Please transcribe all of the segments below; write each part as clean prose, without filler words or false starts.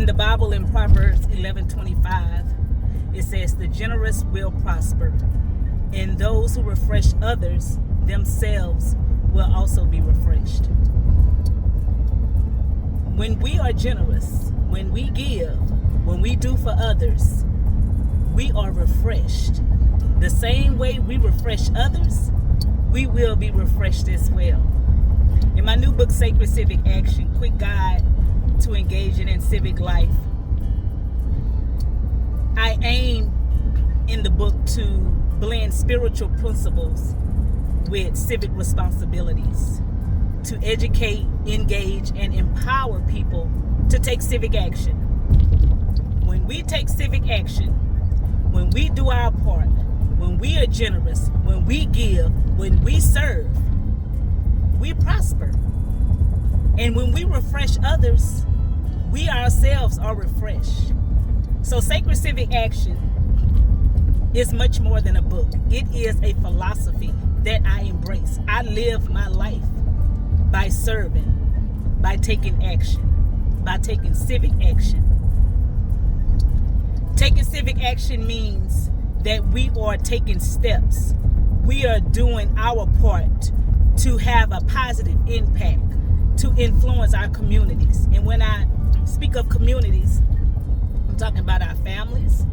In the Bible, in Proverbs 11:25, it says, "The generous will prosper, and those who refresh others themselves will also be refreshed." When we are generous, when we give, when we do for others, we are refreshed. The same way we refresh others, we will be refreshed as well. In my new book, Sacred Civic Action, Quick Guide to Engaging in Civic Life, I aim in the book to blend spiritual principles with civic responsibilities, to educate, engage, and empower people to take civic action. When we take civic action, when we do our part, when we are generous, when we give, when we serve, we prosper. And when we refresh others, we ourselves are refreshed. So Sacred Civic Action is much more than a book. It is a philosophy that I embrace. I live my life by serving, by taking action, by taking civic action. Taking civic action means that we are taking steps. We are doing our part to have a positive impact, to influence our communities. And when I speak of communities, I'm talking about our families.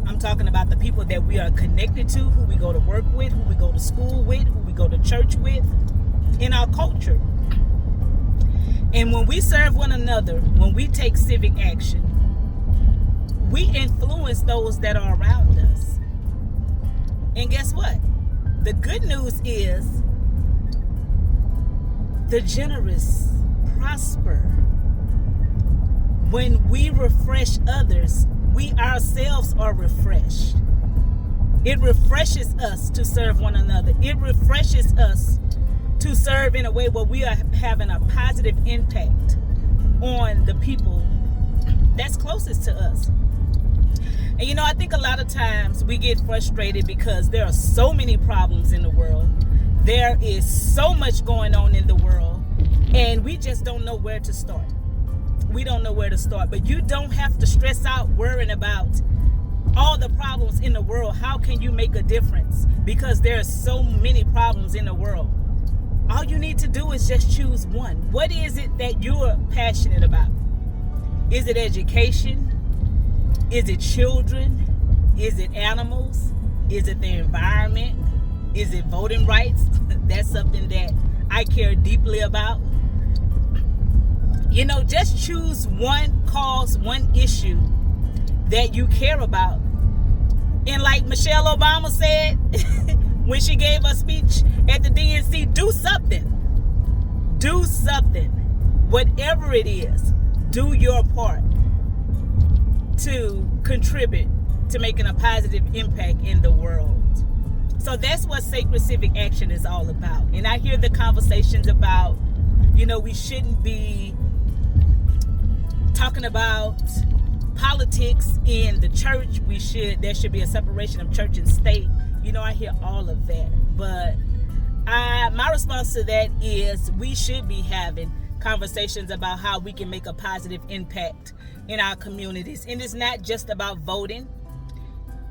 I'm talking about the people that we are connected to, who we go to work with, who we go to school with, who we go to church with, in our culture. And when we serve one another, when we take civic action, we influence those that are around us. And guess what? The good news is the generous prosper. When we refresh others, we ourselves are refreshed. It refreshes us to serve one another. It refreshes us to serve in a way where we are having a positive impact on the people that's closest to us. And you know, I think a lot of times we get frustrated because there are so many problems in the world. There is so much going on in the world, and we just don't know where to start. We don't know where to start. But you don't have to stress out worrying about all the problems in the world. How can you make a difference? Because there are so many problems in the world. All you need to do is just choose one. What is it that you're passionate about? Is it education? Is it children? Is it animals? Is it the environment? Is it voting rights? That's something that I care deeply about. You know, just choose one cause, one issue that you care about. And like Michelle Obama said when she gave her speech at the DNC, do something. Do something. Whatever it is, do your part to contribute to making a positive impact in the world. So that's what Sacred Civic Action is all about. And I hear the conversations about, you know, we shouldn't be talking about politics in the church. There should be a separation of church and state. You know, I hear all of that. But my response to that is we should be having conversations about how we can make a positive impact in our communities. And it's not just about voting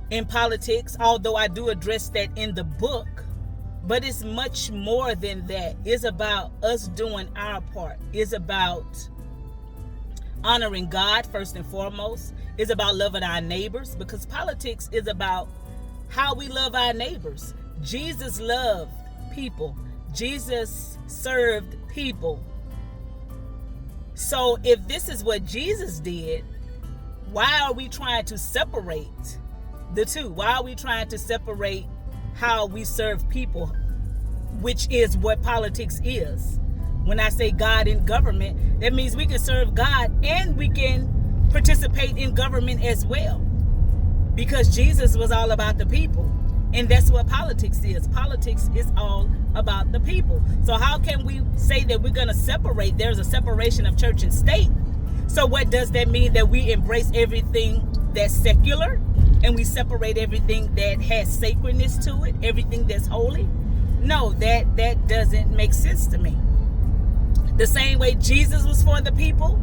in politics, although I do address that in the book, but it's much more than that. It's about us doing our part. It's about honoring God first and foremost. It's about loving our neighbors, because politics is about how we love our neighbors. Jesus loved people. Jesus served people. So if this is what Jesus did, why are we trying to separate the two? Why are we trying to separate how we serve people, which is what politics is? When I say God in government, that means we can serve God and we can participate in government as well. Because Jesus was all about the people. And that's what politics is. Politics is all about the people. So how can we say that we're going to separate? There's a separation of church and state. So what does that mean? That we embrace everything that's secular and we separate everything that has sacredness to it, everything that's holy? No, that doesn't make sense to me. The same way Jesus was for the people,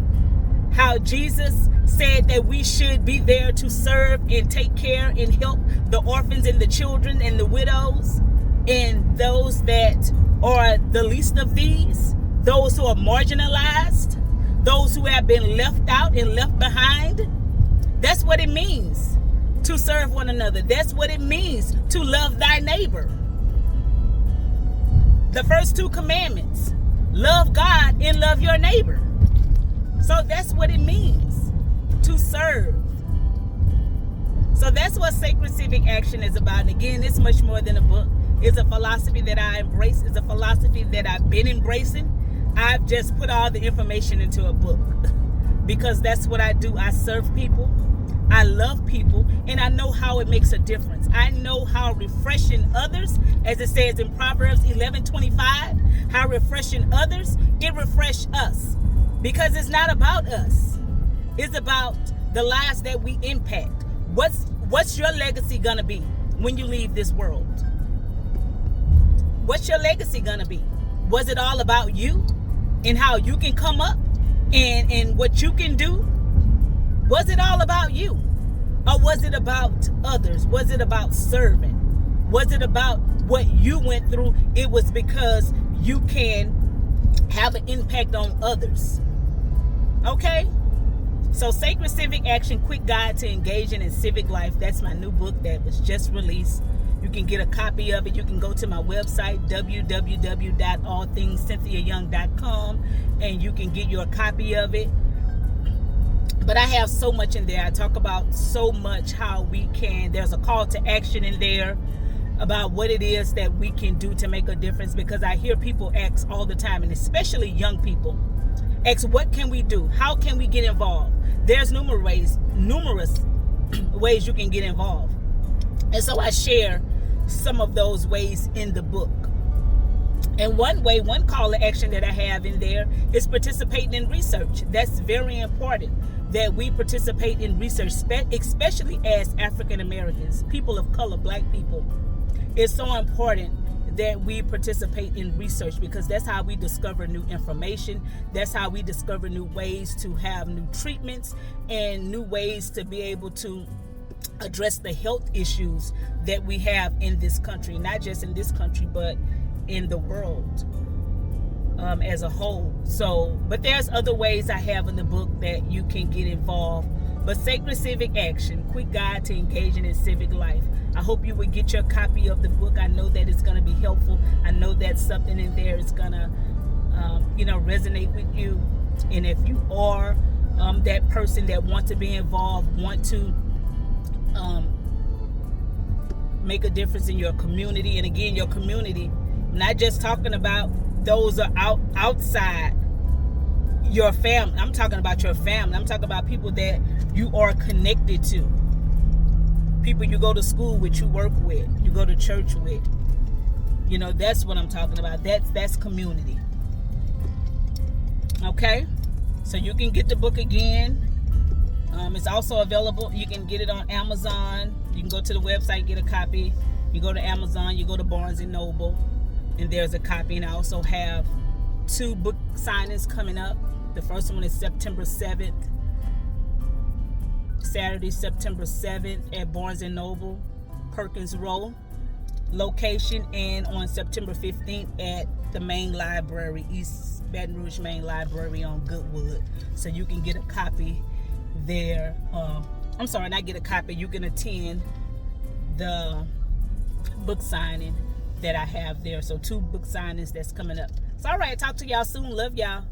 how Jesus said that we should be there to serve and take care and help the orphans and the children and the widows and those that are the least of these, those who are marginalized, those who have been left out and left behind. That's what it means to serve one another. That's what it means to love thy neighbor. The first two commandments, love God and love your neighbor. So that's what it means to serve. So that's what Sacred Civic Action is about. And again, it's much more than a book. It's a philosophy that I embrace. It's a philosophy that I've been embracing. I've just put all the information into a book because that's what I do. I serve people. I love people, and I know how it makes a difference. I know how refreshing others, as it says in Proverbs 11:25, how refreshing others, it refreshes us. Because it's not about us. It's about the lives that we impact. What's your legacy gonna be when you leave this world? What's your legacy gonna be? Was it all about you and how you can come up and what you can do? Was it all about you? Or was it about others? Was it about serving? Was it about what you went through? It was because you can have an impact on others. Okay? So Sacred Civic Action, Quick Guide to Engaging in Civic Life. That's my new book that was just released. You can get a copy of it. You can go to my website, www.allthingscynthiayoung.com, and you can get your copy of it. But I have so much in there. I talk about so much how we can. There's a call to action in there about what it is that we can do to make a difference, because I hear people ask all the time, and especially young people, ask, what can we do? How can we get involved? There's numerous ways you can get involved. And so I share some of those ways in the book. And one call to action that I have in there is participating in research. That's very important that we participate in research, especially as African Americans, people of color, Black people. It's so important that we participate in research, because that's how we discover new information. That's how we discover new ways to have new treatments and new ways to be able to address the health issues that we have in this country, not just in this country, but in the world as a whole. So, but there's other ways I have in the book that you can get involved. But Sacred Civic Action, Quick Guide to Engaging in Civic Life. I hope you would get your copy of the book. I know that it's going to be helpful. I know that something in there is going to, resonate with you. And if you are that person that wants to be involved, want to make a difference in your community, and again, your community, not just talking about those are outside your family. I'm talking about your family. I'm talking about people that you are connected to. People you go to school with, you work with, you go to church with. That's what I'm talking about. That's community. Okay? So you can get the book again. It's also available. You can get it on Amazon. You can go to the website, get a copy. You go to Amazon, you go to Barnes & Noble, and there's a copy. And I also have 2 book signings coming up. The first one is September 7th. Saturday, September 7th at Barnes & Noble, Perkins Row location, and on September 15th at the main library, East Baton Rouge Main Library on Goodwood. So you can get a copy there. I'm sorry, not get a copy. You can attend the book signing that I have there. So 2 book signings that's coming up. So all right, talk to y'all soon. Love y'all.